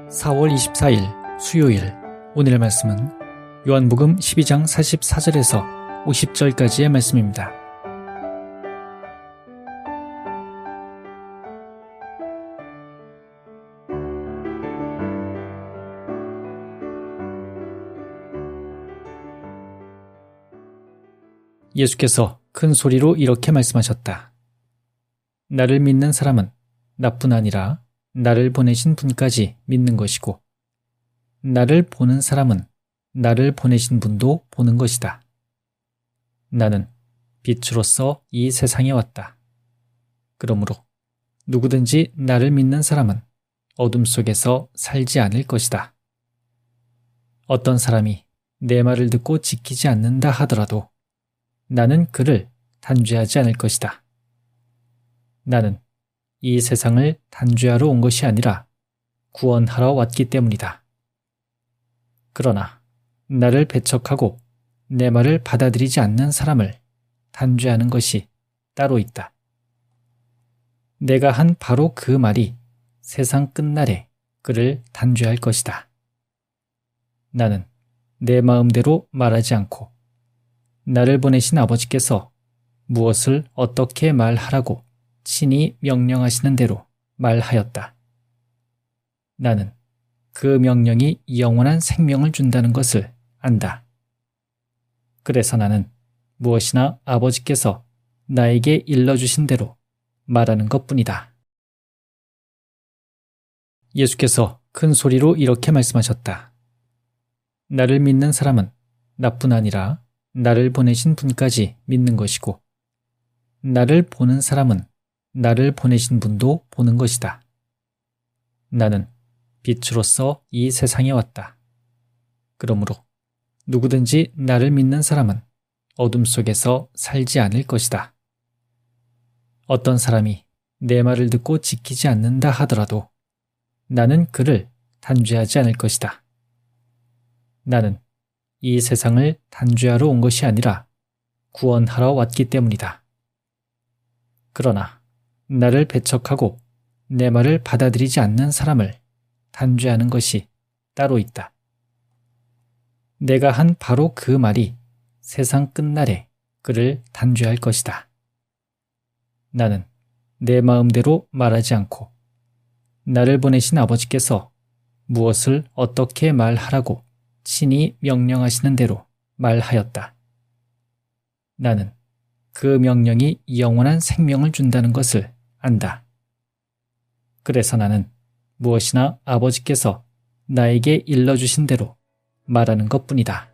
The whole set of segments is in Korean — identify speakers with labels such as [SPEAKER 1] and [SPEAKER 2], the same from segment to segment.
[SPEAKER 1] 4월 24일 수요일. 오늘의 말씀은 요한복음 12장 44절에서 50절까지의 말씀입니다. 예수께서 큰 소리로 이렇게 말씀하셨다. 나를 믿는 사람은 나뿐 아니라 나를 보내신 분까지 믿는 것이고, 나를 보는 사람은 나를 보내신 분도 보는 것이다. 나는 빛으로서 이 세상에 왔다. 그러므로 누구든지 나를 믿는 사람은 어둠 속에서 살지 않을 것이다. 어떤 사람이 내 말을 듣고 지키지 않는다 하더라도 나는 그를 단죄하지 않을 것이다. 나는 이 세상을 단죄하러 온 것이 아니라 구원하러 왔기 때문이다. 그러나 나를 배척하고 내 말을 받아들이지 않는 사람을 단죄하는 것이 따로 있다. 내가 한 바로 그 말이 세상 끝날에 그를 단죄할 것이다. 나는 내 마음대로 말하지 않고 나를 보내신 아버지께서 무엇을 어떻게 말하라고 친히 명령하시는 대로 말하였다. 나는 그 명령이 영원한 생명을 준다는 것을 안다. 그래서 나는 무엇이나 아버지께서 나에게 일러주신 대로 말하는 것뿐이다. 예수께서 큰 소리로 이렇게 말씀하셨다. 나를 믿는 사람은 나뿐 아니라 나를 보내신 분까지 믿는 것이고, 나를 보는 사람은 나를 보내신 분도 보는 것이다. 나는 빛으로서 이 세상에 왔다. 그러므로 누구든지 나를 믿는 사람은 어둠 속에서 살지 않을 것이다. 어떤 사람이 내 말을 듣고 지키지 않는다 하더라도 나는 그를 단죄하지 않을 것이다. 나는 이 세상을 단죄하러 온 것이 아니라 구원하러 왔기 때문이다. 그러나 나를 배척하고 내 말을 받아들이지 않는 사람을 단죄하는 것이 따로 있다. 내가 한 바로 그 말이 세상 끝날에 그를 단죄할 것이다. 나는 내 마음대로 말하지 않고 나를 보내신 아버지께서 무엇을 어떻게 말하라고 친히 명령하시는 대로 말하였다. 나는 그 명령이 영원한 생명을 준다는 것을 안다. 그래서 나는 무엇이나 아버지께서 나에게 일러주신 대로 말하는 것뿐이다.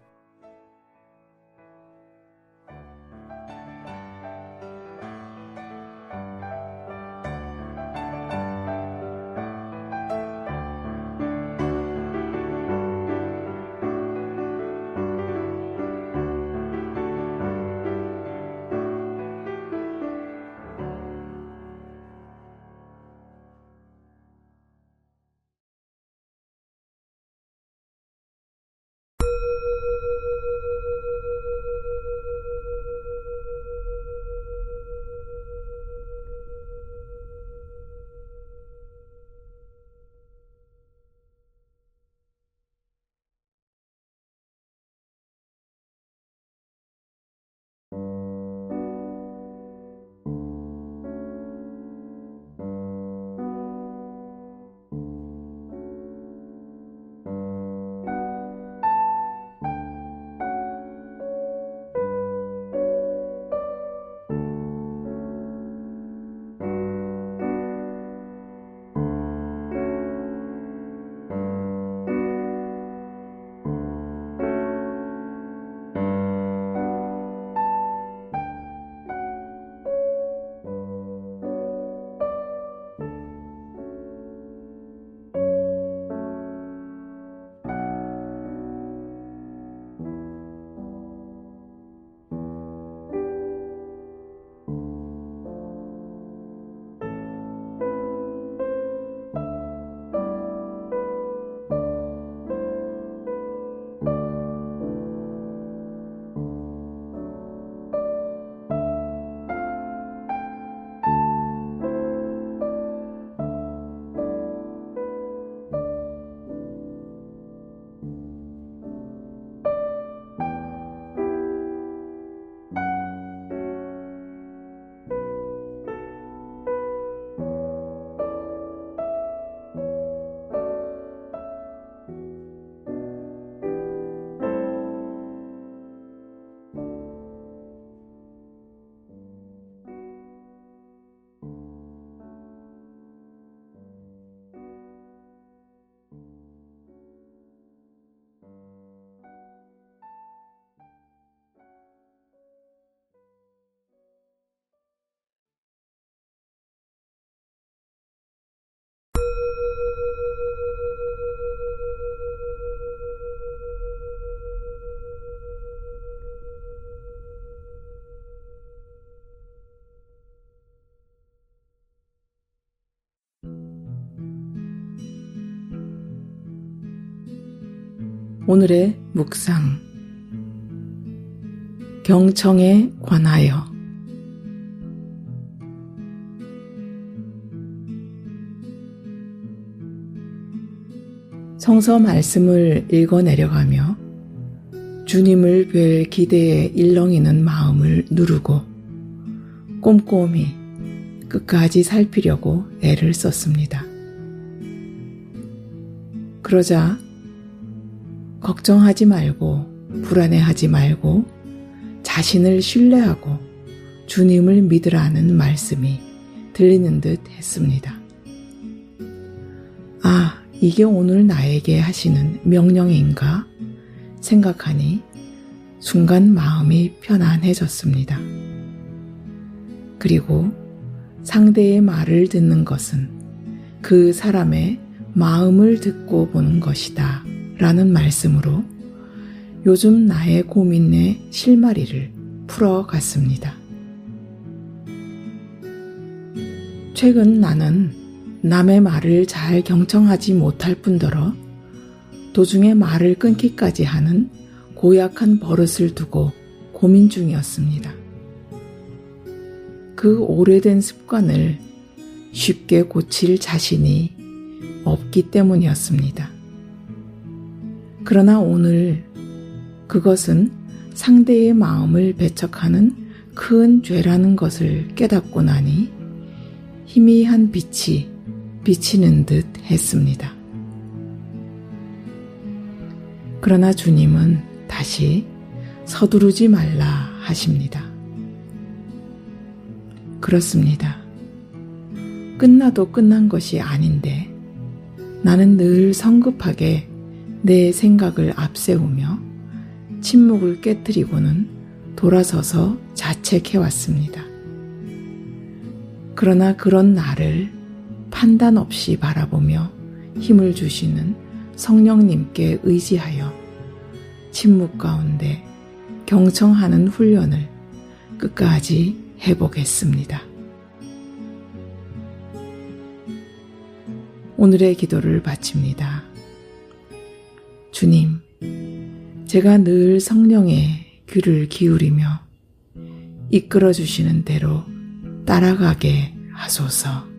[SPEAKER 2] 오늘의 묵상 경청에 관하여 성서 말씀을 읽어내려가며 주님을 뵐 기대에 일렁이는 마음을 누르고 꼼꼼히 끝까지 살피려고 애를 썼습니다. 그러자 걱정하지 말고 불안해하지 말고 자신을 신뢰하고 주님을 믿으라는 말씀이 들리는 듯 했습니다. 아, 이게 오늘 나에게 하시는 명령인가 생각하니 순간 마음이 편안해졌습니다. 그리고 상대의 말을 듣는 것은 그 사람의 마음을 듣고 보는 것이다 라는 말씀으로 요즘 나의 고민의 실마리를 풀어갔습니다. 최근 나는 남의 말을 잘 경청하지 못할 뿐더러 도중에 말을 끊기까지 하는 고약한 버릇을 두고 고민 중이었습니다. 그 오래된 습관을 쉽게 고칠 자신이 없기 때문이었습니다. 그러나 오늘 그것은 상대의 마음을 배척하는 큰 죄라는 것을 깨닫고 나니 희미한 빛이 비치는 듯 했습니다. 그러나 주님은 다시 서두르지 말라 하십니다. 그렇습니다. 끝나도 끝난 것이 아닌데 나는 늘 성급하게 내 생각을 앞세우며 침묵을 깨뜨리고는 돌아서서 자책해왔습니다. 그러나 그런 나를 판단 없이 바라보며 힘을 주시는 성령님께 의지하여 침묵 가운데 경청하는 훈련을 끝까지 해보겠습니다. 오늘의 기도를 바칩니다. 주님, 제가 늘 성령의 귀를 기울이며 이끌어 주시는 대로 따라가게 하소서.